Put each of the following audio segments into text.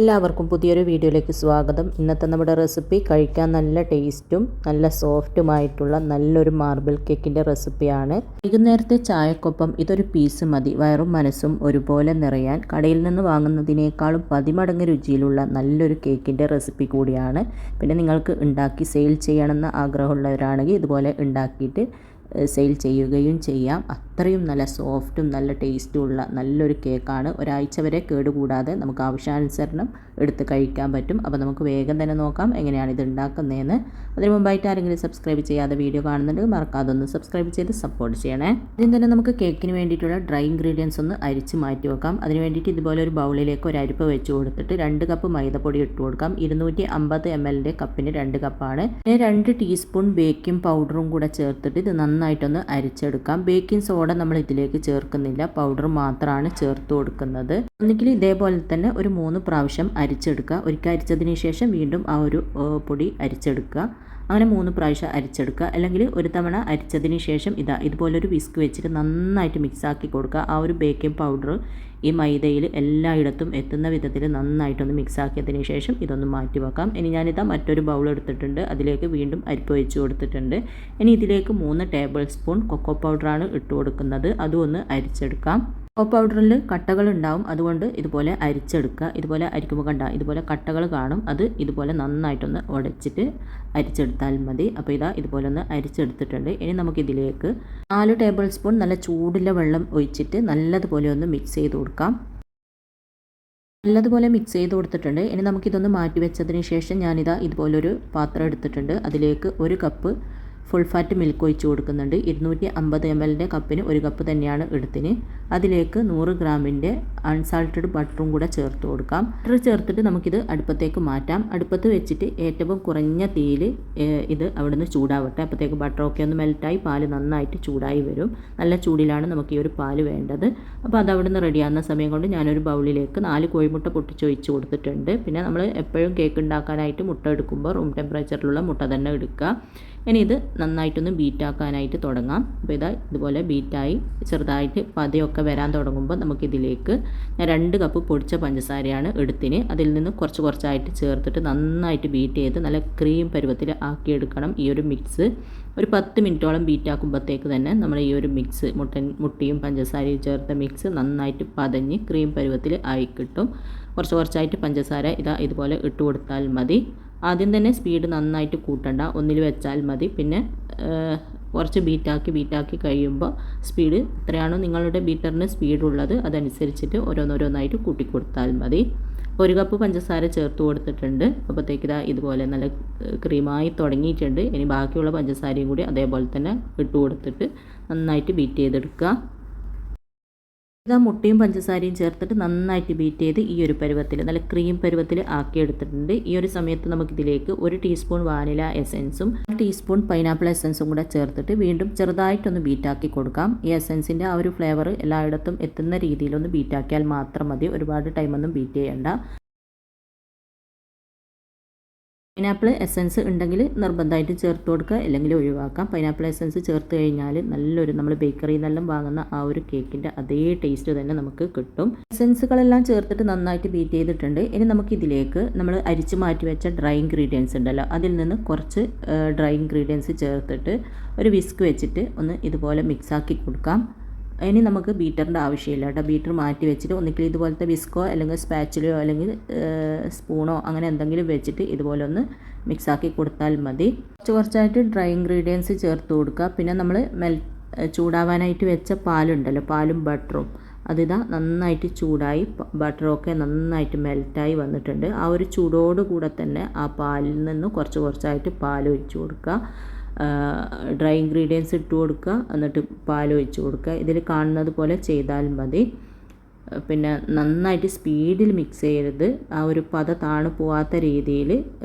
എല്ലാവർക്കും പുതിയൊരു വീഡിയോയിലേക്ക് സ്വാഗതം. ഇന്നത്തെ നമ്മുടെ റെസിപ്പി കഴിക്കാൻ നല്ല ടേസ്റ്റും നല്ല സോഫ്റ്റുമായിട്ടുള്ള നല്ലൊരു മാർബിൾ കേക്കിൻ്റെ റെസിപ്പിയാണ്. വൈകുന്നേരത്തെ ചായക്കൊപ്പം ഇതൊരു പീസ് മതി വയറും മനസ്സും ഒരുപോലെ നിറയാൻ. കടയിൽ നിന്ന് വാങ്ങുന്നതിനേക്കാളും 10 മടങ്ങ് രുചിയിലുള്ള നല്ലൊരു കേക്കിൻ്റെ റെസിപ്പി കൂടിയാണ്. പിന്നെ നിങ്ങൾക്ക് ഉണ്ടാക്കി സെയിൽ ചെയ്യണമെന്ന് ആഗ്രഹമുള്ളവരാണെങ്കിൽ ഇതുപോലെ ഉണ്ടാക്കിയിട്ട് സെയിൽ ചെയ്യുകയും ചെയ്യാം. അത്രയും നല്ല സോഫ്റ്റും നല്ല ടേസ്റ്റും ഉള്ള നല്ലൊരു കേക്കാണ്. ഒരാഴ്ച വരെ കേടുകൂടാതെ നമുക്ക് ആവശ്യാനുസരണം എടുത്ത് കഴിക്കാൻ പറ്റും. അപ്പോൾ നമുക്ക് വേഗം തന്നെ നോക്കാം എങ്ങനെയാണ് ഇത് ഉണ്ടാക്കുന്നതെന്ന്. അതിന് മുമ്പായിട്ട് ആരെങ്കിലും സബ്സ്ക്രൈബ് ചെയ്യാതെ വീഡിയോ കാണുന്നുണ്ടെങ്കിൽ മറക്കാതെ ഒന്ന് സബ്സ്ക്രൈബ് ചെയ്ത് സപ്പോർട്ട് ചെയ്യണേ. ആദ്യം തന്നെ നമുക്ക് കേക്കിന് വേണ്ടിയിട്ടുള്ള ഡ്രൈ ഇൻഗ്രീഡിയൻസ് ഒന്ന് അരിച്ച് മാറ്റി വെക്കാം. അതിന് വേണ്ടിയിട്ട് ഇതുപോലെ ഒരു ബൗളിലേക്ക് ഒരു അരിപ്പ വെച്ച് കൊടുത്തിട്ട് 2 കപ്പ് മൈദപ്പൊടി ഇട്ട് കൊടുക്കാം. 250 ml കപ്പിന് 2 കപ്പാണ്. 2 ടീസ്പൂൺ ബേക്കിംഗ് പൗഡറും കൂടെ ചേർത്തിട്ട് ഇത് നന്നായിട്ടൊന്ന് അരിച്ചെടുക്കാം. ബേക്കിംഗ് സോഡ നമ്മൾ ഇതിലേക്ക് ചേർക്കുന്നില്ല, പൗഡർ മാത്രമാണ് ചേർത്ത് കൊടുക്കുന്നത്. ഒന്നുകിൽ ഇതേപോലെ തന്നെ ഒരു 3 പ്രാവശ്യം അരിച്ചെടുക്കുക. ഒരിക്കൽ അരിച്ചതിന് ശേഷം വീണ്ടും ആ ഒരു പൊടി അരിച്ചെടുക്കുക. അങ്ങനെ 3 പ്രാവശ്യം അരിച്ചെടുക്കുക. അല്ലെങ്കിൽ ഒരു തവണ അരിച്ചതിന് ശേഷം ഇതുപോലൊരു വിസ്ക് വെച്ചിട്ട് നന്നായിട്ട് മിക്സാക്കി കൊടുക്കുക. ആ ഒരു ബേക്കിംഗ് പൗഡർ ഈ മൈദയിൽ എല്ലായിടത്തും എത്തുന്ന വിധത്തിൽ നന്നായിട്ടൊന്ന് മിക്സാക്കിയതിന് ശേഷം ഇതൊന്ന് മാറ്റി വെക്കാം. ഇനി ഞാനിതാ മറ്റൊരു ബൗൾ എടുത്തിട്ടുണ്ട്. അതിലേക്ക് വീണ്ടും അരിപ്പ് വെച്ച് കൊടുത്തിട്ടുണ്ട്. ഇനി ഇതിലേക്ക് 3 ടേബിൾ സ്പൂൺ കൊക്കോ പൗഡറാണ് ഇട്ട് കൊടുക്കുന്നത്. അതും ഒന്ന് അരിച്ചെടുക്കാം. കൊക്കോ പൗഡറിൽ കട്ടകൾ ഉണ്ടാവും, അതുകൊണ്ട് ഇതുപോലെ അരിച്ചെടുക്കുക. ഇതുപോലെ അരിക്കുമ്പോൾ ഇതുപോലെ കട്ടകൾ കാണും. അത് ഇതുപോലെ നന്നായിട്ടൊന്ന് ഉടച്ചിട്ട് അരിച്ചെടുത്താൽ മതി. അപ്പോൾ ഇതുപോലെ ഒന്ന് അരിച്ചെടുത്തിട്ടുണ്ട്. ഇനി നമുക്കിതിലേക്ക് 4 ടേബിൾ സ്പൂൺ നല്ല ചൂടുള്ള വെള്ളം ഒഴിച്ചിട്ട് നല്ലതുപോലെ ഒന്ന് മിക്സ് ചെയ്ത് കൊടുക്കാം. നല്ലതുപോലെ മിക്സ് ചെയ്ത് കൊടുത്തിട്ടുണ്ട്. ഇനി നമുക്കിതൊന്ന് മാറ്റി വെച്ചതിന് ശേഷം ഇതുപോലൊരു പാത്രം എടുത്തിട്ടുണ്ട്. അതിലേക്ക് 1 കപ്പ് ഫുൾ ഫാറ്റ് മിൽക്ക് ഒഴിച്ച് കൊടുക്കുന്നുണ്ട്. 250 ml കപ്പിന് 1 കപ്പ് തന്നെയാണ് എടുത്തിന്. അതിലേക്ക് 100 ഗ്രാമിൻ്റെ അൺസാൾട്ടഡ് ബട്ടറും കൂടെ ചേർത്ത് കൊടുക്കാം. ബട്ടർ ചേർത്തിട്ട് നമുക്കിത് അടുപ്പത്തേക്ക് മാറ്റാം. അടുപ്പത്ത് വെച്ചിട്ട് ഏറ്റവും കുറഞ്ഞ തീയിൽ ഇത് അവിടുന്ന് ചൂടാവട്ടെ. അപ്പോഴത്തേക്ക് ബട്ടറൊക്കെ ഒന്ന് മെൽറ്റായി പാല് നന്നായിട്ട് ചൂടായി വരും. നല്ല ചൂടിലാണ് നമുക്ക് ഈ ഒരു പാല് വേണ്ടത്. അപ്പോൾ അത് അവിടുന്ന് റെഡിയാകുന്ന സമയം കൊണ്ട് ഞാനൊരു ബൗളിലേക്ക് 4 കോഴിമുട്ട പൊട്ടിച്ചൊഴിച്ച് കൊടുത്തിട്ടുണ്ട്. പിന്നെ നമ്മൾ എപ്പോഴും കേക്ക് ഉണ്ടാക്കാനായിട്ട് മുട്ട എടുക്കുമ്പോൾ റൂം ടെമ്പറേച്ചറിലുള്ള മുട്ട തന്നെ എടുക്കുക. ഇനി ഇത് നന്നായിട്ടൊന്ന് ബീറ്റാക്കാനായിട്ട് തുടങ്ങാം. അപ്പോൾ ഇതുപോലെ ബീറ്റായി ചെറുതായിട്ട് പതയൊക്കെ വരാൻ തുടങ്ങുമ്പോൾ നമുക്കിതിലേക്ക് ഞാൻ 2 കപ്പ് പൊടിച്ച പഞ്ചസാരയാണ് എടുത്തിന്. അതിൽ നിന്ന് കുറച്ചായിട്ട് ചേർത്തിട്ട് നന്നായിട്ട് ബീറ്റ് ചെയ്ത് നല്ല ക്രീം പരുവത്തിൽ ആക്കിയെടുക്കണം. ഈ ഒരു മിക്സ് ഒരു 10 മിനിറ്റോളം ബീറ്റാക്കുമ്പോഴത്തേക്ക് തന്നെ നമ്മൾ ഈ ഒരു മിക്സ് മുട്ടയും പഞ്ചസാരയും ചേർത്ത മിക്സ് നന്നായിട്ട് പതഞ്ഞ് ക്രീം പരുവത്തിൽ ആയി കിട്ടും. കുറച്ചായിട്ട് പഞ്ചസാര ഇതുപോലെ ഇട്ട് കൊടുത്താൽ മതി. ആദ്യം തന്നെ സ്പീഡ് നന്നായിട്ട് കൂട്ടണ്ട, ഒന്നിൽ വെച്ചാൽ മതി. പിന്നെ കുറച്ച് ബീറ്റാക്കി കഴിയുമ്പോൾ സ്പീഡ് എത്രയാണോ നിങ്ങളുടെ ബീറ്ററിന് സ്പീഡുള്ളത് അതനുസരിച്ചിട്ട് ഓരോന്നായിട്ട് കൂട്ടിക്കൊടുത്താൽ മതി. 1 കപ്പ് പഞ്ചസാര ചേർത്ത് കൊടുത്തിട്ടുണ്ട്. അപ്പോഴത്തേക്ക് ഇതുപോലെ നല്ല ക്രീമായി തുടങ്ങിയിട്ടുണ്ട്. ഇനി ബാക്കിയുള്ള പഞ്ചസാരയും കൂടി അതേപോലെ തന്നെ ഇട്ട് കൊടുത്തിട്ട് നന്നായിട്ട് ബീറ്റ് ചെയ്തെടുക്കുക. മുട്ടയും പഞ്ചസാരയും ചേർത്തിട്ട് നന്നായിട്ട് ബീറ്റ് ചെയ്ത് ഈ ഒരു പരുവത്തിൽ നല്ല ക്രീം പരുവത്തിൽ ആക്കിയെടുത്തിട്ടുണ്ട്. ഈ ഒരു സമയത്ത് നമുക്കിതിലേക്ക് 1 ടീസ്പൂൺ വാനില എസൻസും 1 ടീസ്പൂൺ പൈനാപ്പിൾ എസൻസും കൂടെ ചേർത്തിട്ട് വീണ്ടും ചെറുതായിട്ടൊന്ന് ബീറ്റാക്കി കൊടുക്കാം. ഈ എസൻസിൻ്റെ ആ ഒരു ഫ്ലേവർ എല്ലായിടത്തും എത്തുന്ന രീതിയിലൊന്ന് ബീറ്റാക്കിയാൽ മാത്രം മതി. ഒരുപാട് ടൈമൊന്നും ബീറ്റ് ചെയ്യണ്ട. പൈനാപ്പിൾ എസൻസ് ഉണ്ടെങ്കിൽ നിർബന്ധമായിട്ട് ചേർത്ത് കൊടുക്കുക, അല്ലെങ്കിൽ ഒഴിവാക്കാം. പൈനാപ്പിൾ എസൻസ് ചേർത്ത് കഴിഞ്ഞാൽ നല്ലൊരു നമ്മൾ ബേക്കറിയിൽ നിന്നെല്ലാം വാങ്ങുന്ന ആ ഒരു കേക്കിൻ്റെ അതേ ടേസ്റ്റ് തന്നെ നമുക്ക് കിട്ടും. എസൻസുകളെല്ലാം ചേർത്തിട്ട് നന്നായിട്ട് ബീറ്റ് ചെയ്തിട്ടുണ്ട്. ഇനി നമുക്കിതിലേക്ക് നമ്മൾ അരിച്ച് മാറ്റി വെച്ച ഡ്രൈ ഇൻഗ്രീഡിയൻസ് ഉണ്ടല്ലോ, അതിൽ നിന്ന് കുറച്ച് ഡ്രൈ ഇൻഗ്രീഡിയൻസ് ചേർത്തിട്ട് ഒരു വിസ്ക് വെച്ചിട്ട് ഒന്ന് ഇതുപോലെ മിക്സാക്കി കൊടുക്കാം. ഇനി നമുക്ക് ബീറ്ററിൻ്റെ ആവശ്യമില്ല കേട്ടോ. ബീറ്റർ മാറ്റി വെച്ചിട്ട് ഒന്നിക്കിൽ ഇതുപോലത്തെ വിസ്കോ അല്ലെങ്കിൽ സ്പാച്ചിലയോ അല്ലെങ്കിൽ സ്പൂണോ അങ്ങനെ എന്തെങ്കിലും വെച്ചിട്ട് ഇതുപോലെ ഒന്ന് മിക്സാക്കി കൊടുത്താൽ മതി. കുറച്ചായിട്ട് ഡ്രൈ ഇൻഗ്രീഡിയൻസ് ചേർത്ത് കൊടുക്കുക. പിന്നെ നമ്മൾ ചൂടാവാനായിട്ട് വെച്ച പാലുണ്ടല്ലോ, പാലും ബട്ടറും നന്നായിട്ട് ചൂടായി ബട്ടറൊക്കെ നന്നായിട്ട് മെൽറ്റായി വന്നിട്ടുണ്ട്. ആ ഒരു ചൂടോടുകൂടെ തന്നെ ആ പാലിൽ നിന്ന് കുറച്ചായിട്ട് പാൽ ഒഴിച്ച് കൊടുക്കുക. ഡ്രൈ ഇൻഗ്രീഡിയൻസ് ഇട്ട് കൊടുക്കുക, എന്നിട്ട് പാൽ ഒഴിച്ച് കൊടുക്കുക. ഇതിൽ കാണുന്നത് പോലെ ചെയ്താൽ മതി. പിന്നെ നന്നായിട്ട് സ്പീഡിൽ മിക്സ് ചെയ്യരുത്. ആ ഒരു പത താണു പോവാത്ത രീതിയിൽ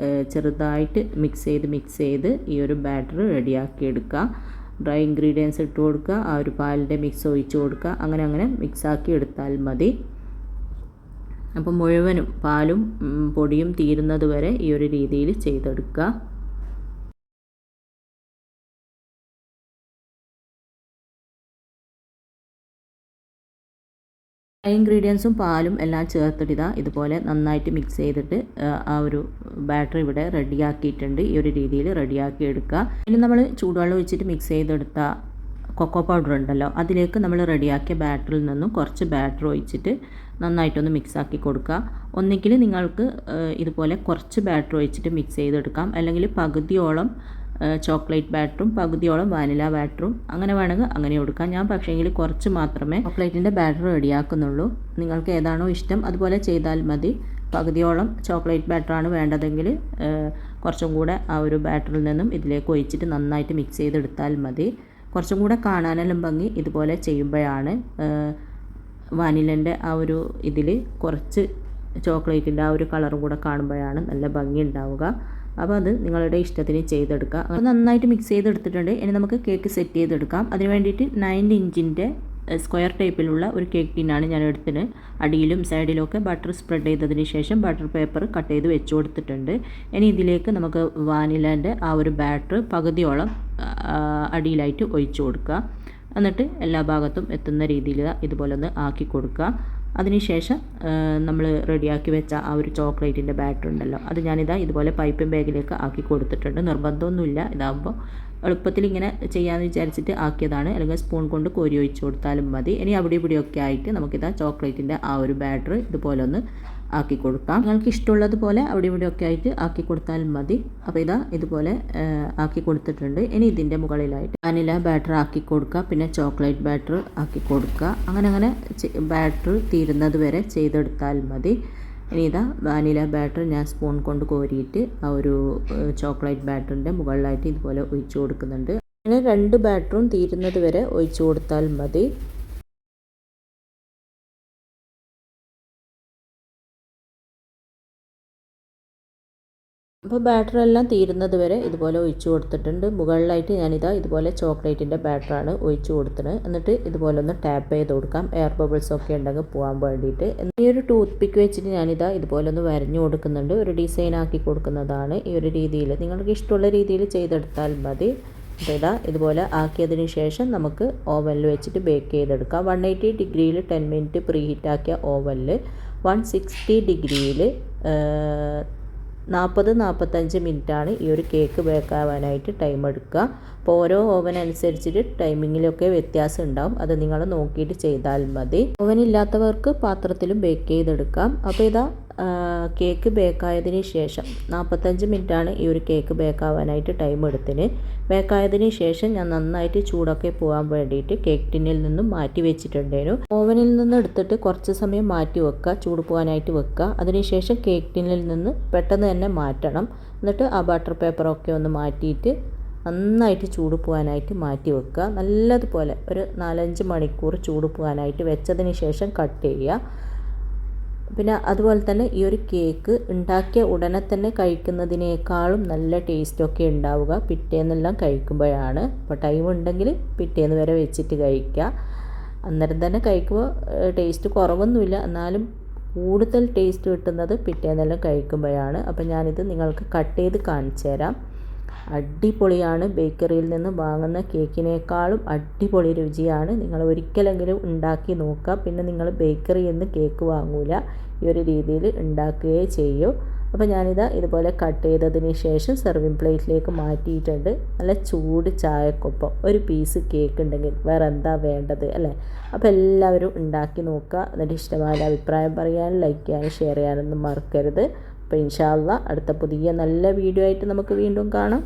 ചെറുതായിട്ട് മിക്സ് ചെയ്ത് ഈ ഒരു ബാറ്റർ റെഡിയാക്കി എടുക്കുക. ഡ്രൈ ഇൻഗ്രീഡിയൻസ് ഇട്ട് കൊടുക്കുക, ആ ഒരു പാലിൻ്റെ മിക്സ് ഒഴിച്ച് കൊടുക്കുക. അങ്ങനെ മിക്സാക്കി എടുത്താൽ മതി. അപ്പോൾ മുഴുവനും പാലും പൊടിയും തീരുന്നത് വരെ ഈ ഒരു രീതിയിൽ ചെയ്തെടുക്കുക. ഇൻഗ്രീഡിയൻസും പാലും എല്ലാം ചേർത്തിട്ട് ഇതുപോലെ നന്നായിട്ട് മിക്സ് ചെയ്തിട്ട് ആ ഒരു ബാറ്റർ ഇവിടെ റെഡിയാക്കിയിട്ടുണ്ട്. ഈ ഒരു രീതിയിൽ റെഡിയാക്കി എടുക്കുക. ഇനി നമ്മൾ ചൂടുവെള്ളം ഒഴിച്ചിട്ട് മിക്സ് ചെയ്തെടുത്ത കൊക്കോ പൗഡർ ഉണ്ടല്ലോ, അതിലേക്ക് നമ്മൾ റെഡിയാക്കിയ ബാറ്ററിൽ നിന്നും കുറച്ച് ബാറ്റർ ഒഴിച്ചിട്ട് നന്നായിട്ടൊന്ന് മിക്സാക്കി കൊടുക്കുക. ഒന്നുകിൽ നിങ്ങൾക്ക് ഇതുപോലെ കുറച്ച് ബാറ്റർ ഒഴിച്ചിട്ട് മിക്സ് ചെയ്തെടുക്കാം, അല്ലെങ്കിൽ പകുതിയോളം ചോക്ലേറ്റ് ബാറ്ററും പകുതിയോളം വാനില ബാറ്ററും അങ്ങനെ വേണമെങ്കിൽ അങ്ങനെ കൊടുക്കാം. ഞാൻ പക്ഷേങ്കിൽ കുറച്ച് മാത്രമേ ചോക്ലേറ്റിൻ്റെ ബാറ്റർ റെഡിയാക്കുന്നുള്ളൂ. നിങ്ങൾക്ക് ഏതാണോ ഇഷ്ടം അതുപോലെ ചെയ്താൽ മതി. പകുതിയോളം ചോക്ലേറ്റ് ബാറ്ററാണ് വേണ്ടതെങ്കിൽ കുറച്ചും കൂടെ ആ ഒരു ബാറ്ററിൽ നിന്നും ഇതിലേക്ക് ഒഴിച്ചിട്ട് നന്നായിട്ട് മിക്സ് ചെയ്തെടുത്താൽ മതി. കുറച്ചും കൂടെ കാണാനെല്ലാം ഭംഗി ഇതുപോലെ ചെയ്യുമ്പോഴാണ്. വാനിലൻ്റെ ആ ഒരു ഇതിൽ കുറച്ച് ചോക്ലേറ്റിൻ്റെ ആ ഒരു കളറും കൂടെ കാണുമ്പോഴാണ് നല്ല ഭംഗി ഉണ്ടാവുക. അപ്പോൾ അത് നിങ്ങളുടെ ഇഷ്ടത്തിന് ചെയ്തെടുക്കുക. അപ്പോൾ നന്നായിട്ട് മിക്സ് ചെയ്തെടുത്തിട്ടുണ്ട്. ഇനി നമുക്ക് കേക്ക് സെറ്റ് ചെയ്തെടുക്കാം. അതിന് വേണ്ടിയിട്ട് 9 ഇഞ്ചിൻ്റെ സ്ക്വയർ ടൈപ്പിലുള്ള ഒരു കേക്ക് ടിന്നാണ് ഞാൻ എടുത്തത്. അടിയിലും സൈഡിലും ഒക്കെ ബട്ടർ സ്പ്രെഡ് ചെയ്തതിന് ശേഷം ബട്ടർ പേപ്പർ കട്ട് ചെയ്ത് വെച്ച് കൊടുത്തിട്ടുണ്ട്. ഇനി ഇതിലേക്ക് നമുക്ക് വാനിലേൻ്റെ ആ ഒരു ബാറ്റർ പകുതിയോളം അടിയിലായിട്ട് ഒഴിച്ചു കൊടുക്കുക. എന്നിട്ട് എല്ലാ ഭാഗത്തും എത്തുന്ന രീതിയിൽ ഇതുപോലെ ഒന്ന് ആക്കി കൊടുക്കുക. അതിനുശേഷം നമ്മൾ റെഡിയാക്കി വെച്ച ആ ഒരു ചോക്ലേറ്റിൻ്റെ ബാറ്റർ ഉണ്ടല്ലോ, അത് ഞാനിതാ ഇതുപോലെ പൈപ്പിംഗ് ബാഗിലേക്ക് ആക്കി കൊടുത്തിട്ടുണ്ട്. നിർബന്ധമൊന്നുമില്ല, ഇതാകുമ്പോൾ എളുപ്പത്തിൽ ഇങ്ങനെ ചെയ്യാമെന്ന് വിചാരിച്ചിട്ട് ആക്കിയതാണ്. അല്ലെങ്കിൽ സ്പൂൺ കൊണ്ട് കോരി ഒഴിച്ച് കൊടുത്താലും മതി. ഇനി അവിടെ ഇവിടെയൊക്കെ ആയിട്ട് നമുക്കിതാ ചോക്ലേറ്റിൻ്റെ ആ ഒരു ബാറ്റർ ഇതുപോലെ ഒന്ന് ആക്കി കൊടുക്കാം. നിങ്ങൾക്ക് ഇഷ്ടമുള്ളതുപോലെ അവിടെ ഇവിടെയൊക്കെ ആയിട്ട് ആക്കി കൊടുത്താൽ മതി. അപ്പോൾ ഇതാ ഇതുപോലെ ആക്കി കൊടുത്തിട്ടുണ്ട്. ഇനി ഇതിൻ്റെ മുകളിലായിട്ട് വാനില ബാറ്റർ ആക്കി കൊടുക്കുക, പിന്നെ ചോക്ലേറ്റ് ബാറ്റർ ആക്കി കൊടുക്കുക. അങ്ങനെ ബാറ്റർ തീരുന്നത് വരെ ചെയ്തെടുത്താൽ മതി. ഇനി ഇതാ വാനില ബാറ്റർ ഞാൻ സ്പൂൺ കൊണ്ട് കോരിയിട്ട് ആ ഒരു ചോക്ലേറ്റ് ബാറ്ററിൻ്റെ മുകളിലായിട്ട് ഇതുപോലെ ഒഴിച്ചു കൊടുക്കുന്നുണ്ട്. അങ്ങനെ 2 ബാറ്ററും തീരുന്നത് വരെ ഒഴിച്ചു കൊടുത്താൽ മതി. അപ്പോൾ ബാറ്ററെല്ലാം തീരുന്നത് വരെ ഇതുപോലെ ഒഴിച്ചു കൊടുത്തിട്ടുണ്ട്. മുകളിലായിട്ട് ഞാനിതാ ഇതുപോലെ ചോക്ലേറ്റിൻ്റെ ബാറ്ററാണ് ഒഴിച്ചു കൊടുത്തത്. എന്നിട്ട് ഇതുപോലെ ഒന്ന് ടാപ്പ് ചെയ്ത് കൊടുക്കാം, എയർ ബബിൾസ് ഒക്കെ ഉണ്ടെങ്കിൽ പോകാൻ വേണ്ടിയിട്ട്. ഈ ഒരു ടൂത്ത് പിക്ക് വെച്ചിട്ട് ഞാനിതാ ഇതുപോലെ ഒന്ന് വരഞ്ഞു കൊടുക്കുന്നുണ്ട്. ഒരു ഡിസൈൻ ആക്കി കൊടുക്കുന്നതാണ് ഈ ഒരു രീതിയിൽ. നിങ്ങൾക്ക് ഇഷ്ടമുള്ള രീതിയിൽ ചെയ്തെടുത്താൽ മതി. അപ്പോൾ ഇതാ ഇതുപോലെ ആക്കിയതിന് ശേഷം നമുക്ക് ഓവനിൽ വെച്ചിട്ട് ബേക്ക് ചെയ്തെടുക്കാം. 180 ഡിഗ്രിയിൽ 10 മിനിറ്റ് പ്രീ ഹീറ്റാക്കിയ ഓവനിൽ 160 ഡിഗ്രിയിൽ 40-45 മിനിറ്റാണ് ഈ ഒരു കേക്ക് ബേക്കാവാനായിട്ട് ടൈം എടുക്കുക. അപ്പോൾ ഓരോ ഓവൻ അനുസരിച്ചിട്ട് ടൈമിങ്ങിലൊക്കെ വ്യത്യാസം ഉണ്ടാവും. അത് നിങ്ങൾ നോക്കിയിട്ട് ചെയ്താൽ മതി. ഓവൻ ഇല്ലാത്തവർക്ക് പാത്രത്തിലും ബേക്ക് ചെയ്തെടുക്കാം. അപ്പോൾ ഇതാ കേക്ക് ബേക്കായതിന് ശേഷം 45 മിനിറ്റാണ് ഈ ഒരു കേക്ക് ബേക്കാവാനായിട്ട് ടൈം എടുത്തിന്. ബേക്കായതിന് ശേഷം ഞാൻ നന്നായിട്ട് ചൂടൊക്കെ പോകാൻ വേണ്ടിയിട്ട് കേക്ക് ടിന്നിൽ നിന്നും മാറ്റി വെച്ചിട്ടുണ്ടായിരുന്നു. ഓവനിൽ നിന്ന് എടുത്തിട്ട് കുറച്ച് സമയം മാറ്റി വെക്കുക, ചൂട് പോകാനായിട്ട് വെക്കുക. അതിനുശേഷം കേക്ക് ടിന്നിൽ നിന്ന് പെട്ടെന്ന് തന്നെ മാറ്റണം. എന്നിട്ട് ആ ബട്ടർ പേപ്പറൊക്കെ ഒന്ന് മാറ്റിയിട്ട് നന്നായിട്ട് ചൂട് പോകാനായിട്ട് മാറ്റി വെക്കുക. നല്ലതുപോലെ ഒരു 4-5 മണിക്കൂർ ചൂട് പോകാനായിട്ട് വെച്ചതിന് ശേഷം കട്ട് ചെയ്യുക. പിന്നെ അതുപോലെ തന്നെ ഈ ഒരു കേക്ക് ഉണ്ടാക്കിയ ഉടനെ തന്നെ കഴിക്കുന്നതിനേക്കാളും നല്ല ടേസ്റ്റൊക്കെ ഉണ്ടാവുക പിറ്റേന്നെല്ലാം കഴിക്കുമ്പോഴാണ്. അപ്പോൾ ടൈം ഉണ്ടെങ്കിൽ പിറ്റേന്ന് വരെ വെച്ചിട്ട് കഴിക്കുക. അന്നേരം തന്നെ കഴിക്കുമ്പോൾ ടേസ്റ്റ് കുറവൊന്നുമില്ല, എന്നാലും കൂടുതൽ ടേസ്റ്റ് കിട്ടുന്നത് പിറ്റേന്നെല്ലാം കഴിക്കുമ്പോഴാണ്. അപ്പോൾ ഞാനിത് നിങ്ങൾക്ക് കട്ട് ചെയ്ത് കാണിച്ചു തരാം. അടിപൊളിയാണ്. ബേക്കറിയിൽ നിന്ന് വാങ്ങുന്ന കേക്കിനേക്കാളും അടിപൊളി രുചിയാണ്. നിങ്ങൾ ഒരിക്കലെങ്കിലും ഉണ്ടാക്കി നോക്കുക. പിന്നെ നിങ്ങൾ ബേക്കറിയിൽ നിന്ന് കേക്ക് വാങ്ങൂല, ഈ ഒരു രീതിയിൽ ഉണ്ടാക്കുകയേ ചെയ്യൂ. അപ്പോൾ ഞാനിതാ ഇതുപോലെ കട്ട് ചെയ്തതിന് ശേഷം സെർവിങ് പ്ലേറ്റിലേക്ക് മാറ്റിയിട്ടുണ്ട്. നല്ല ചൂട് ചായക്കൊപ്പം ഒരു പീസ് കേക്ക് ഉണ്ടെങ്കിൽ വേറെ എന്താ വേണ്ടത് അല്ലേ? അപ്പോൾ എല്ലാവരും ഉണ്ടാക്കി നോക്കുക. എന്നിട്ട് ഇഷ്ടമായ അഭിപ്രായം പറയാനും ലൈക്ക് ചെയ്യാനും ഷെയർ ചെയ്യാനൊന്നും മറക്കരുത്. അപ്പോൾ ഇൻഷാ അല്ലാഹ് അടുത്ത പുതിയ നല്ല വീഡിയോ ആയിട്ട് നമുക്ക് വീണ്ടും കാണാം.